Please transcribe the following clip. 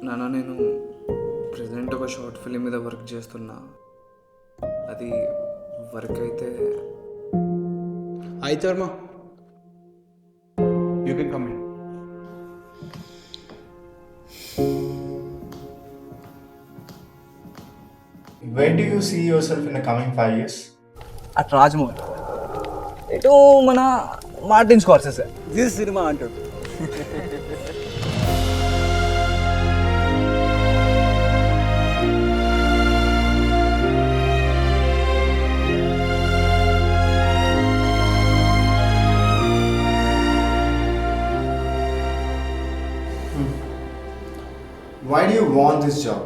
నేను ప్రజెంట్ ఒక short film మీద వర్క్ చేస్తున్నా. అది వర్క్ అయితే Hi Dharma, you can come in. Where do you see yourself in the coming 5 years? At Rajamouli ఇటు మన మార్టిన్ స్కార్సెస్ దిస్ సినిమా అంటాడు. Why do you want this job?